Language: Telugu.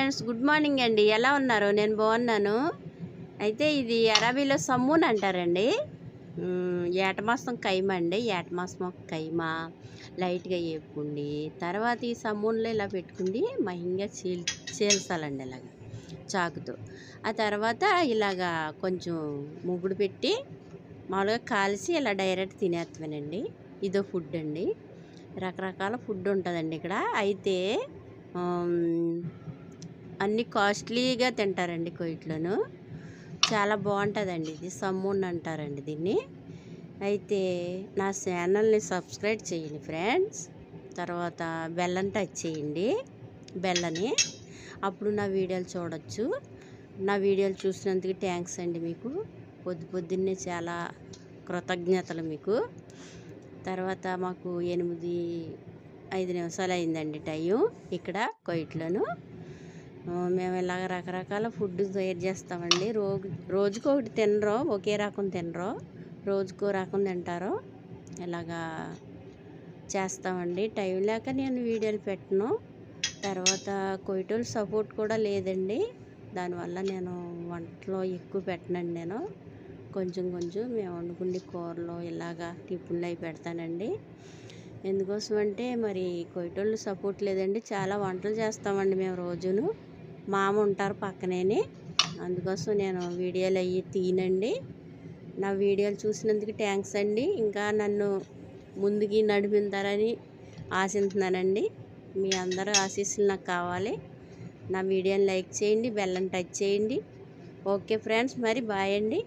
ఫ్రెండ్స్, గుడ్ మార్నింగ్ అండి. ఎలా ఉన్నారు? నేను బాగున్నాను. అయితే ఇది అరబీలో సమ్మూన్ అంటారండి. ఏటమాసం కైమ అండి. ఏటమాసం కైమ లైట్గా వేపుకోండి. తర్వాత ఈ సమ్మూన్లో ఇలా పెట్టుకుండి మహింగా చీల్చాలండి ఇలాగా చాకుతో. ఆ తర్వాత ఇలాగా కొంచెం ముగ్గుడు పెట్టి మామూలుగా కాల్చి ఇలా డైరెక్ట్ తినేస్తామేనండి. ఇదో ఫుడ్ అండి. రకరకాల ఫుడ్ ఉంటుందండి ఇక్కడ. అయితే అన్నీ కాస్ట్లీగా తింటారండి కువైట్లోను. చాలా బాగుంటుందండి. ఇది సమ్మూన్ అంటారండి దీన్ని. అయితే నా ఛానల్ని సబ్స్క్రైబ్ చేయండి ఫ్రెండ్స్. తర్వాత బెల్లం టచ్ చేయండి, బెల్లని. అప్పుడు నా వీడియోలు చూడొచ్చు. నా వీడియోలు చూసినందుకు థ్యాంక్స్ అండి మీకు. పొద్దున్నే చాలా కృతజ్ఞతలు మీకు. తర్వాత మాకు 8-5 నిమిషాలు అయిందండి టైం ఇక్కడ కువైట్లోను. మేము ఇలాగ రకరకాల ఫుడ్ తయారు చేస్తామండి. రోజుకొకటి తినరు, ఒకే రకం తినరు, రోజుకో రకం తింటారు. ఇలాగా చేస్తామండి. టైం లేక నేను వీడియోలు పెట్టను. తర్వాత కువైటోళ్ళ సపోర్ట్ కూడా లేదండి. దానివల్ల నేను వంటలో ఎక్కువ పెట్టనండి. నేను కొంచెం మేము వండుకునే కూరలు ఇలాగా టిఫిన్లు అవి పెడతానండి. ఎందుకోసం అంటే మరి కువైటోళ్ళు సపోర్ట్ లేదండి. చాలా వంటలు చేస్తామండి మేము రోజును. మామ ఉంటారు పక్కనేని. అందుకోసం నేను వీడియోలు అవి తీయనండి. నా వీడియోలు చూసినందుకు థ్యాంక్స్ అండి. ఇంకా నన్ను ముందుకి నడిపిస్తారని ఆశిస్తున్నానండి. మీ అందరూ ఆశీస్సులు నాకు కావాలి. నా వీడియోని లైక్ చేయండి, బెల్లం టచ్ చేయండి. ఓకే ఫ్రెండ్స్, మరి బాయ్ అండి.